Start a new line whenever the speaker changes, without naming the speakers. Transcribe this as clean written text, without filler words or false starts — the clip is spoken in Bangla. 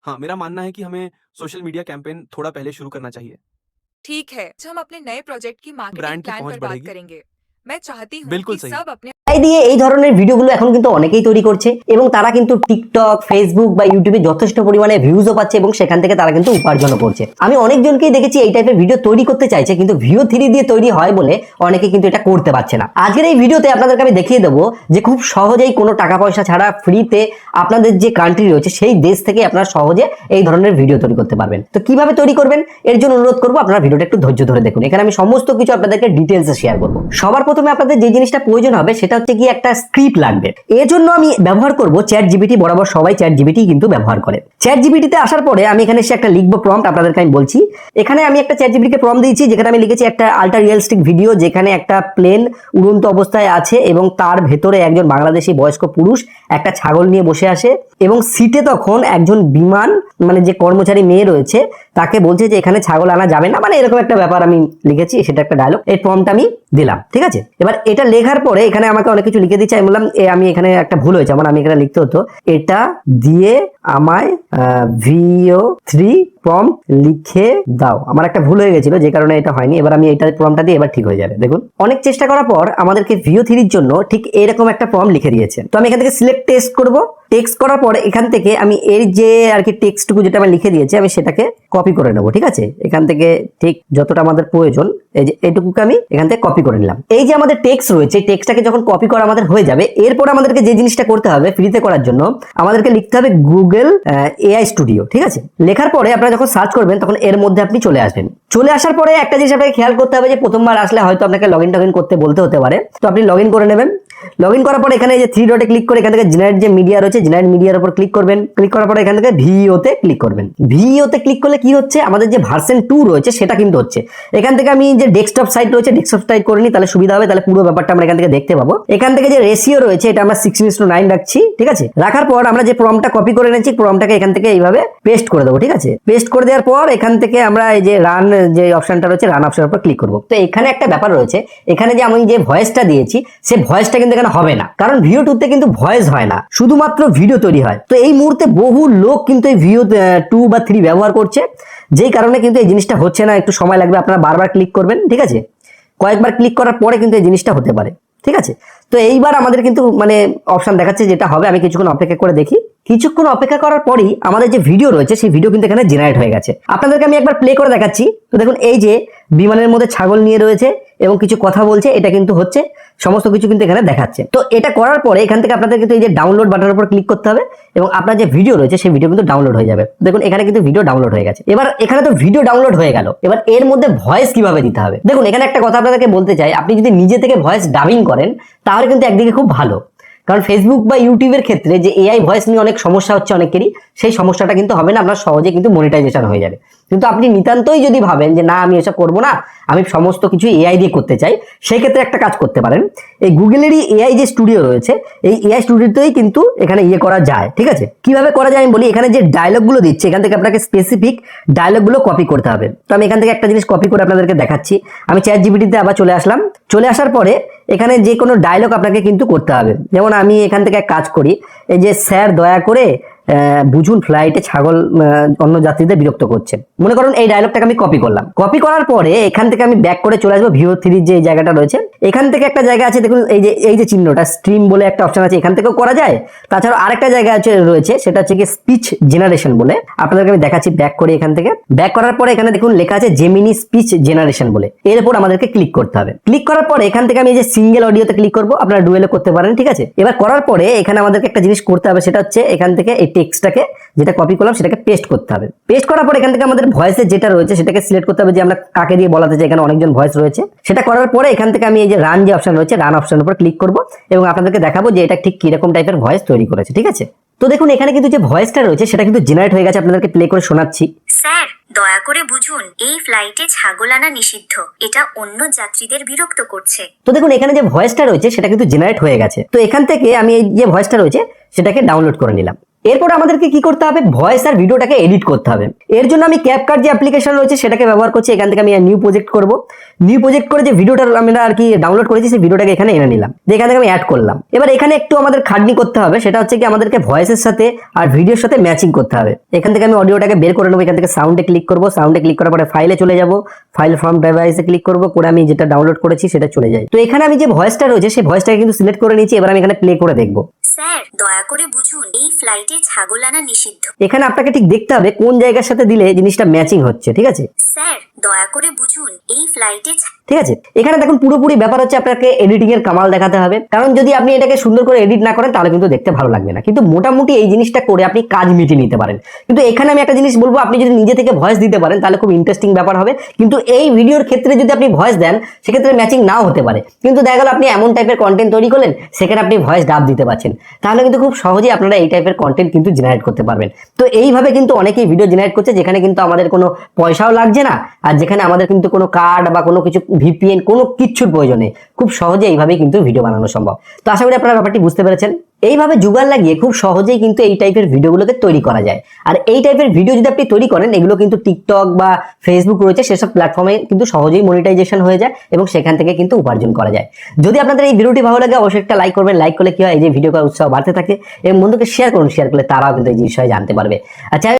हाँ, मेरा मानना है कि हमें सोशल मीडिया कैंपेन थोड़ा पहले शुरू करना चाहिए।
ठीक है, तो हम अपने नए प्रोजेक्ट की मार्केटिंग
ब्रांड की
प्लान
पहुंच
पर बात
बढ़ेगी।
करेंगे। मैं चाहती हूँ
बिल्कुल
कि
सही।
सब अपने
তাই দিয়ে এই ধরনের ভিডিওগুলো এখন কিন্তু অনেকেই তৈরি করছে এবং তারা কিন্তু টিকটক ফেসবুক বা ইউটিউবে যথেষ্ট পরিমাণে ভিউজও পাচ্ছে এবং সেখান থেকে তারা কিন্তু উপার্জনও করছে। আমি অনেকজনকেই দেখেছি এই টাইপের ভিডিও তৈরি করতে চাইছে কিন্তু ভিও 3 দিয়ে তৈরি হয় বলে অনেকে কিন্তু এটা করতে পারছে না। আজকের এই ভিডিওতে আপনাদেরকে আমি দেখিয়ে দেবো যে খুব সহজেই কোনো টাকা পয়সা ছাড়া ফ্রিতে আপনাদের যে কান্ট্রি রয়েছে সেই দেশ থেকে আপনারা সহজে এই ধরনের ভিডিও তৈরি করতে পারবেন। তো কিভাবে তৈরি করবেন এর জন্য অনুরোধ করবো আপনারা ভিডিওটা একটু ধৈর্য ধরে দেখুন। এখানে আমি সমস্ত কিছু আপনাদেরকে ডিটেলসে শেয়ার করবো। সবার প্রথমে আপনাদের যে জিনিসটা প্রয়োজন হবে সেটা হচ্ছে কি একটা স্ক্রিপ্ট লাগবে। এর জন্য আমি ব্যবহার করব চ্যাট জিপিটি। বরাবর সবাই চ্যাট জিপিটি কিন্তু ব্যবহার করে। চ্যাট জিপিটিতে আসার পরে আমি এখানে এসে একটা লিখবো প্রম্পট, আপনাদেরকে আমি বলছি। এখানে আমি একটা চ্যাট জিপিটিকে প্রম্পট দিয়েছি যেখানে আমি লিখেছি একটা আল্ট্রা রিয়েলিস্টিক ভিডিও যেখানে একটা প্লেন উড়ন্ত অবস্থায় আছে এবং তার ভেতরে একজন বাংলাদেশি বয়স্ক পুরুষ একটা ছাগল নিয়ে বসে আসে এবং সিটে তখন একজন বিমান মানে যে কর্মচারী মেয়ে রয়েছে তাকে বলছে যে এখানে ছাগল আনা যাবে না, মানে এরকম একটা ব্যাপার আমি লিখেছি, সেটা একটা ডায়লগ। এই প্রম্পট আমি দিলাম, ঠিক আছে। এবার এটা লেখার পরে এখানে আমাকে অনেক কিছু লিখে দিচ্ছে। আমি বললাম আমি এখানে একটা ভুল হয়েছে আমার, আমি এখানে লিখতে হতো এটা দিয়ে আমায় VO3 প্রম্পট লিখে দাও। আমার একটা ভুল হয়ে গেছিল যে কারণে এটা হয়নি। এবার আমি এটা প্রম্পটটা দিয়ে এবার ঠিক হয়ে যাবে। দেখুন অনেক চেষ্টা করার পর আমাদেরকে VO3 এর জন্য ঠিক এরকম একটা প্রম্পট লিখে দিয়েছে। তো আমি এখান থেকে সিলেক্ট টেক্সট করব। টেক্সট করার পরে এখান থেকে আমি এর যে আর কি টেক্সটটুকু যেটা আমি লিখে দিয়েছি আমি সেটাকে কপি করে নেব, ঠিক আছে। এখান থেকে ঠিক যতটা আমাদের প্রয়োজন এই যে এইটুকুকে আমি এখান থেকে কপি করে নিলাম। এই যে আমাদের টেক্সট রয়েছে টেক্সটটাকে যখন কপি করা আমাদের হয়ে যাবে এরপর আমাদেরকে যে জিনিসটা করতে হবে ফ্রিতে করার জন্য আমাদেরকে লিখতে হবে গুগল AI স্টুডিও, ঠিক আছে। লেখার পরে আপনারা যখন সার্চ করবেন তখন এর মধ্যে আপনি চলে আসবেন। চলে আসার পরে একটা জিনিস আপনাকে খেয়াল করতে হবে যে প্রথমবার আসলে হয়তো আপনাকে লগইন করতে বলতে হতে পারে, তো আপনি লগইন করে নেবেন। লগইন করার পর এখানে যে 3 ডটে ক্লিক করে এখান থেকে জেনারেট যে মিডিয়া রয়েছে জেনারেট মিডিয়ার উপর ক্লিক করবেন। ক্লিক করার পরে এখান থেকে ভিওতে ক্লিক করবেন। ভিওতে ক্লিক করলে কি হচ্ছে আমাদের যে ভার্সন 2 রয়েছে সেটা কিন্তু হচ্ছে। এখান থেকে আমি যে ডেস্কটপ সাইট রয়েছে ডেস্কটপ সাইট করে নিই তাহলে সুবিধা হবে, তাহলে পুরো ব্যাপারটা আমরা এখান থেকে দেখতে পাবো। এখান থেকে যে রেশিও রয়েছে এটা আমরা 16:9 রাখছি, ঠিক আছে। রাখার পর আমরা যে প্রম্পটটা কপি করে এনেছি প্রম্পটটাকে এখান থেকে এইভাবে পেস্ট করে দেবো, ঠিক আছে। পেস্ট করে দেওয়ার পর এখান থেকে আমরা এই যে রান যে অপশনটা রয়েছে রান অপশনের উপর ক্লিক করবো। তো এখানে একটা ব্যাপার রয়েছে, এখানে যে আমি যে ভয়েসটা দিয়েছি সেই ভয়েসটা কিন্তু এখানে হবে না, কারণ ভিও 2 তে কিন্তু ভয়েস হয় না, শুধুমাত্র ভিডিও তৈরি হয়। তো এই মুহূর্তে বহু লোক কিন্তু এই ভিও 2 বা 3 ব্যবহার করছে, যেই কারণে কিন্তু এই জিনিসটা হচ্ছে না। একটু সময় লাগবে, আপনারা বারবার ক্লিক করবেন, ঠিক আছে। কয়েকবার ক্লিক করার পরে কিন্তু এই জিনিসটা হতে পারে, ঠিক আছে। তো এইবার আমাদের কিন্তু মানে অপশন দেখাচ্ছে যেটা হবে। আমি কিছুক্ষণ অপেক্ষা করে দেখি। কিছুক্ষণ অপেক্ষা করার পরই আমাদের যে ভিডিও রয়েছে সেই ভিডিও কিন্তু এখানে জেনারেট হয়ে গেছে। আপনাদেরকে আমি একবার প্লে করে দেখাচ্ছি। তো দেখুন এই যে বিমানের মধ্যে ছাগল নিয়ে রয়েছে এবং কিছু কথা বলছে, এটা কিন্তু হচ্ছে, সমস্ত কিছু কিন্তু এখানে দেখাচ্ছে। তো এটা করার পরে এখান থেকে আপনাদের কিন্তু এই যে ডাউনলোড বাটনের উপর ক্লিক করতে হবে এবং আপনার যে ভিডিও রয়েছে সেই ভিডিও কিন্তু ডাউনলোড হয়ে যাবে। দেখুন এখানে কিন্তু ভিডিও ডাউনলোড হয়ে গেছে। এবার এখানে তো ভিডিও ডাউনলোড হয়ে গেল, এবার এর মধ্যে ভয়েস কিভাবে দিতে হবে। দেখুন এখানে একটা কথা আপনাদেরকে বলতে চাই, আপনি যদি নিজে থেকে ভয়েস ডাবিং করেন তাহলে কিন্তু একদিকে খুব ভালো, কারণ ফেসবুক বা ইউটিউবের ক্ষেত্রে যে AI ভয়েস নিয়ে অনেক সমস্যা হচ্ছে অনেকেরই, সেই সমস্যাটা কিন্তু হবে না, আপনার সহজে কিন্তু মনিটাইজেশন হয়ে যাবে। কিন্তু আপনি নিতান্তই যদি ভাবেন যে না আমি এসব করবো না, আমি সমস্ত কিছু AI দিয়ে করতে চাই, সেই ক্ষেত্রে একটা কাজ করতে পারেন। এই গুগলেরই AI যে স্টুডিও রয়েছে এই AI স্টুডিওতেই কিন্তু এখানে করা যায়, ঠিক আছে। কিভাবে করা যায় আমি বলি। এখানে যে ডায়লগগুলো দিচ্ছে এখান থেকে আপনাকে স্পেসিফিক ডায়লগগুলো কপি করতে হবে। তো আমি এখান থেকে একটা জিনিস কপি করে আপনাদেরকে দেখাচ্ছি। আমি চ্যাট জিপিটিতে আবার চলে আসলাম। চলে আসার পরে এখানে যে কোনো ডায়লগ আপনাকে কিন্তু করতে হবে। যেমন আমি এখান থেকে এক কাজ করি, এই যে স্যার দয়া করে বুঝুন ফ্লাইটে ছাগল অন্য যাত্রীদের বিরক্ত করছে, মনে করুন এই ডায়লগটাকে আমি কপি করলাম। কপি করার পরে এখান থেকে আমি ব্যাক করে চলে আসবো ভিও 3 যে জায়গাটা রয়েছে। এখান থেকে একটা জায়গা আছে দেখুন এই যে চিহ্নটা স্ট্রিম বলে একটা অপশন আছে, এখান থেকেও করা যায়। তাছাড়া আরেকটা জায়গা রয়েছে সেটা হচ্ছে কি স্পিচ জেনারেশন বলে, আপনাদেরকে আমি দেখাচ্ছি। ব্যাক করে এখান থেকে ব্যাক করার পরে এখানে দেখুন লেখা আছে জেমিনি স্পিচ জেনারেশন বলে, এর উপর আমাদেরকে ক্লিক করতে হবে। ক্লিক করার পরে এখান থেকে আমি এই যে সিঙ্গেল অডিওতে ক্লিক করবো, আপনারা ডুয়েলে করতে পারেন, ঠিক আছে। এবার করার পরে এখানে আমাদেরকে একটা জিনিস করতে হবে, সেটা হচ্ছে এখান থেকে এই টেক্সটটাকে যেটা কপি করলাম সেটাকে পেস্ট করতে হবে। পেস্ট করার পর এখান থেকে আমাদের ভয়েসের যেটা রয়েছে সেটাকে সিলেক্ট করতে হবে যে আমরা কাকে দিয়ে বলাতে চাই, এখানে অনেকজন ভয়েস রয়েছে। সেটা করার পরে এখান থেকে আমি এই যে রান যে অপশন রয়েছে রান অপশনের উপর ক্লিক করব এবং আপনাদেরকে দেখাবো যে এটা ঠিক কিরকম টাইপের ভয়েস তৈরি করেছে, ঠিক আছে। তো দেখুন এখানে কিন্তু যে ভয়েসটা রয়েছে সেটা কিন্তু জেনারেট হয়ে গেছে, আপনাদেরকে প্লে করে শোনাচ্ছি।
স্যার দয়া করে বুঝুন এই ফ্লাইটে ছাগল আনা নিষিদ্ধ, এটা অন্য যাত্রীদের বিরক্ত করছে।
তো দেখুন এখানে যে ভয়েসটা রয়েছে সেটা কিন্তু জেনারেট হয়ে গেছে। তো এখান থেকে আমি এই যে ভয়েসটা রয়েছে সেটাকে ডাউনলোড করে নিলাম। এরপর আমাদেরকে কি করতে হবে, ভয়েস আর ভিডিওটাকে এডিট করতে হবে। এর জন্য আমি ক্যাপকাট যে অ্যাপ্লিকেশন রয়েছে সেটাকে ব্যবহার করছি। এখান থেকে আমি নিউ প্রজেক্ট করব। নিউ প্রজেক্ট করে যে ভিডিওটা আমরা আর কি ডাউনলোড করেছি সেই ভিডিওটাকে এখানে এনে নিলাম, এখান থেকে আমি অ্যাড করলাম। এবার এখানে একটু আমাদের খাটনি করতে হবে, সেটা হচ্ছে কি আমাদেরকে ভয়েসের সাথে আর ভিডিওর সাথে ম্যাচিং করতে হবে। এখান থেকে আমি অডিওটাকে বের করে নেবো, এখান থেকে সাউন্ডে ক্লিক করব, সাউন্ডে ক্লিক করার পরে ফাইলে চলে যাব, ফাইল ফ্রম ডিভাইসে ক্লিক করব, করে আমি যেটা ডাউনলোড করেছি সেটা চলে যায়। তো এখানে আমি যে ভয়েসটা রয়েছে সেই ভয়েসটাকে কিন্তু সিলেক্ট করে নিয়েছি। এবার আমি এখানে প্লে করে দেখবো।
স্যার, দয়া করে বুঝুন এই ফ্লাইটে ছাগল আনা নিষিদ্ধ।
এখানে আপনাকে ঠিক দেখতে হবে কোন জায়গার সাথে দিলে জিনিসটা ম্যাচিং হচ্ছে, ঠিক আছে?
স্যার, দয়া করে বুঝুন এই ফ্লাইটে
ঠিক আছে, এখানে দেখুন পুরোপুরি ব্যাপার হচ্ছে আপনাকে এডিটিং এর কামাল দেখাতে হবে, কারণ যদি আপনি এটাকে সুন্দর করে এডিট না করেন তাহলে কিন্তু দেখতে ভালো লাগবে না। কিন্তু মোটামুটি এই জিনিসটা করে আপনি কাজ মিটিয়ে নিতে পারেন। কিন্তু এখানে আমি একটা জিনিস বলবো, আপনি যদি নিজে থেকে ভয়েস দিতে পারেন তাহলে খুব ইন্টারেস্টিং ব্যাপার হবে। কিন্তু এই ভিডিওর ক্ষেত্রে যদি আপনি ভয়েস দেন সেক্ষেত্রে ম্যাচিং নাও হতে পারে। কিন্তু দেখা গেল আপনি এমন টাইপের কন্টেন্ট তৈরি করলেন সেখানে আপনি ভয়েস ডাব দিতে পারছেন, তাহলে কিন্তু খুব সহজেই আপনারা এই টাইপের কন্টেন্ট কিন্তু জেনারেট করতে পারবেন। তো এইভাবে কিন্তু অনেকেই ভিডিও জেনারেট করছে, যেখানে কিন্তু আমাদের কোনো পয়সাও লাগছে না, আর যেখানে আমাদের কিন্তু কোনো কার্ড বা কোনো কিছু ভিপিএন কোনো কিচ্ছুর প্রয়োজন নেই। খুব সহজে এইভাবেই কিন্তু ভিডিও বানানো সম্ভব। তো আশা করি আপনারা ব্যাপারটি বুঝতে পেরেছেন। এইভাবে জুগাড় লাগিয়ে খুব সহজেই কিন্তু এই টাইপের ভিডিওগুলোকে তৈরি করা যায়। আর এই টাইপের ভিডিও যদি আপনি তৈরি করেন, এগুলো কিন্তু টিকটক বা ফেসবুক রয়েছে সেসব প্ল্যাটফর্মে কিন্তু সহজেই মনিটাইজেশন হয়ে যায় এবং সেখান থেকে কিন্তু উপার্জন করা যায়। যদি আপনাদের এই ভিডিওটি ভালো লাগে অবশ্যই একটা লাইক করবেন। লাইক করলে কি হয়, এই যে ভিডিও করার উৎসাহ বাড়তে থাকে এবং বন্ধুকে শেয়ার করুন, শেয়ার করলে তারাও কিন্তু এই বিষয়ে জানতে পারবে। আচ্ছা,